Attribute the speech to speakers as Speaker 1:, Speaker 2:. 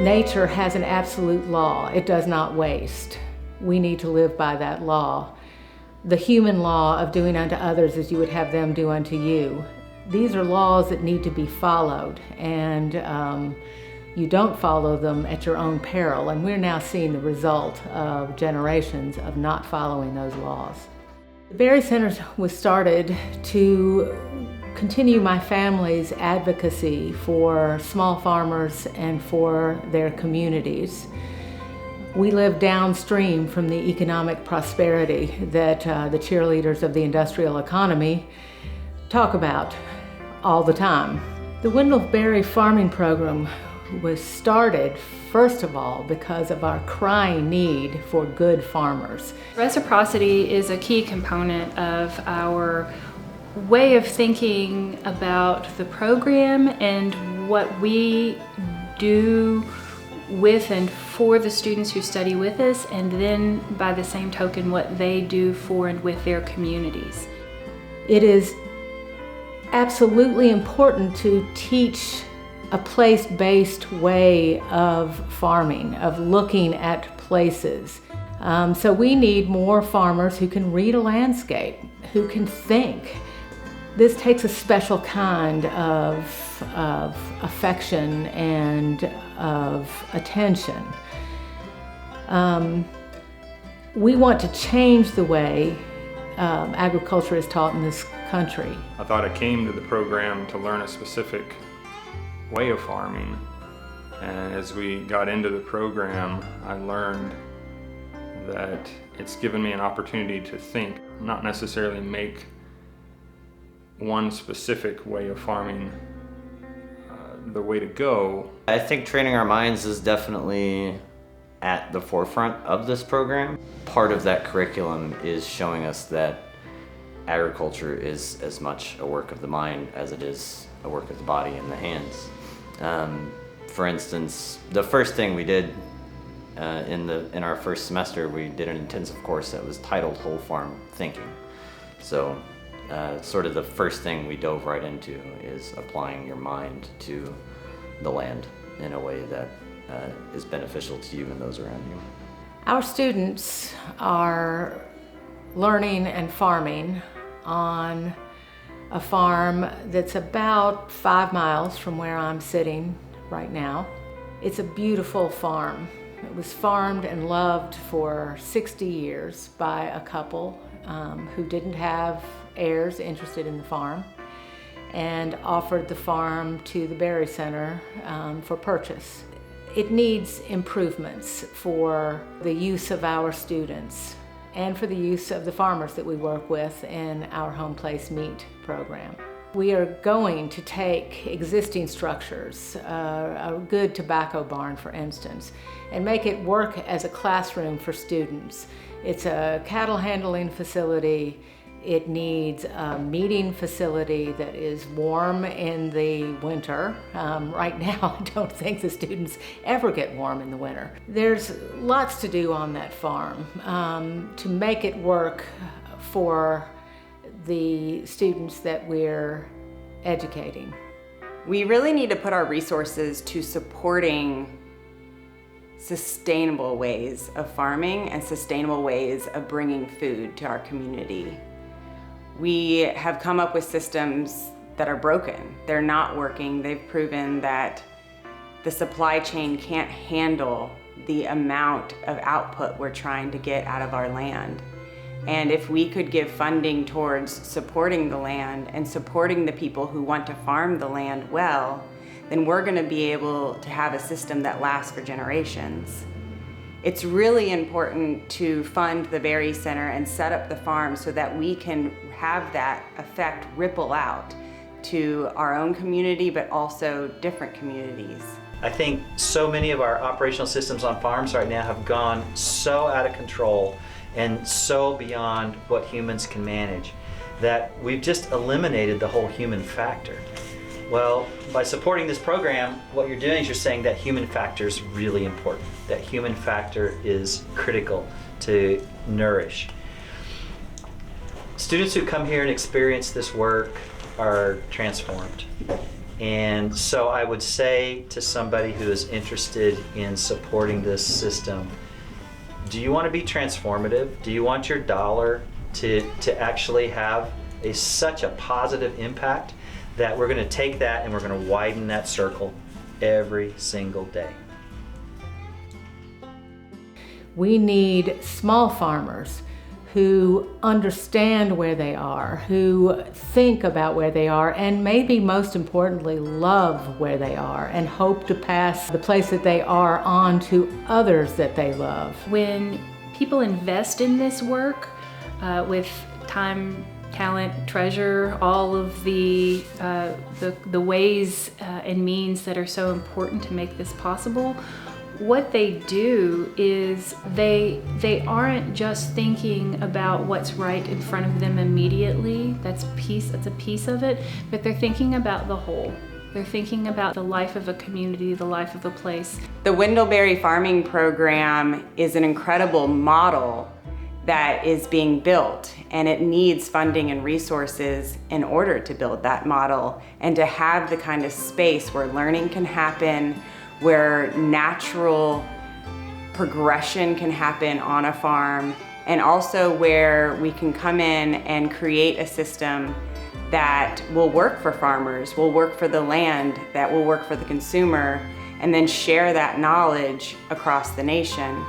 Speaker 1: Nature has an absolute law. It does not waste. We need to live by that law. The human law of doing unto others as you would have them do unto you. These are laws that need to be followed, and you don't follow them at your own peril, and we're now seeing the result of generations of not following those laws. The Berry Center was started to continue my family's advocacy for small farmers and for their communities. We live downstream from the economic prosperity that the cheerleaders of the industrial economy talk about all the time. The Wendell Berry farming program was started, first of all, because of our crying need for good farmers.
Speaker 2: Reciprocity is a key component of our way of thinking about the program and what we do with and for the students who study with us, and then by the same token what they do for and with their communities.
Speaker 1: It is absolutely important to teach a place-based way of farming, of looking at places. So we need more farmers who can read a landscape, who can think. This takes a special kind of affection and of attention. We want to change the way agriculture is taught in this country.
Speaker 3: I thought I came to the program to learn a specific way of farming, and as we got into the program, I learned that it's given me an opportunity to think, not necessarily make one specific way of farming the way to go.
Speaker 4: I think training our minds is definitely at the forefront of this program. Part of that curriculum is showing us that agriculture is as much a work of the mind as it is a work of the body and the hands. For instance, the first thing we did in our first semester, we did an intensive course that was titled Whole Farm Thinking. So sort of the first thing we dove right into is applying your mind to the land in a way that is beneficial to you and those around you.
Speaker 1: Our students are learning and farming on a farm that's about 5 miles from where I'm sitting right now. It's a beautiful farm. It was farmed and loved for 60 years by a couple who didn't have heirs interested in the farm, and offered the farm to the Berry Center for purchase. It needs improvements for the use of our students and for the use of the farmers that we work with in our Home Place Meat program. We are going to take existing structures, a good tobacco barn for instance, and make it work as a classroom for students. It's a cattle handling facility. It needs a meeting facility that is warm in the winter. Right now, I don't think the students ever get warm in the winter. There's lots to do on that farm to make it work for the students that we're educating.
Speaker 5: We really need to put our resources to supporting sustainable ways of farming and sustainable ways of bringing food to our community. We have come up with systems that are broken. They're not working. They've proven that the supply chain can't handle the amount of output we're trying to get out of our land. And if we could give funding towards supporting the land and supporting the people who want to farm the land well, then we're going to be able to have a system that lasts for generations. It's really important to fund the Berry Center and set up the farm so that we can have that effect ripple out to our own community, but also different communities.
Speaker 6: I think so many of our operational systems on farms right now have gone so out of control and so beyond what humans can manage that we've just eliminated the whole human factor. Well, by supporting this program, what you're doing is you're saying that human factor is really important, that human factor is critical to nourish. Students who come here and experience this work are transformed. And so I would say to somebody who is interested in supporting this system, do you want to be transformative? Do you want your dollar to actually have such a positive impact that we're going to take that and we're going to widen that circle every single day?
Speaker 1: We need small farmers who understand where they are, who think about where they are, and maybe most importantly, love where they are and hope to pass the place that they are on to others that they love.
Speaker 2: When people invest in this work with time, talent, treasure, all of the ways and means that are so important to make this possible, what they do is they aren't just thinking about what's right in front of them immediately. That's a piece of it, but they're thinking about the whole. They're thinking about the life of a community, the life of a place.
Speaker 5: The Windleberry Farming Program is an incredible model that is being built, and it needs funding and resources in order to build that model and to have the kind of space where learning can happen, where natural progression can happen on a farm, and also where we can come in and create a system that will work for farmers, will work for the land, that will work for the consumer, and then share that knowledge across the nation.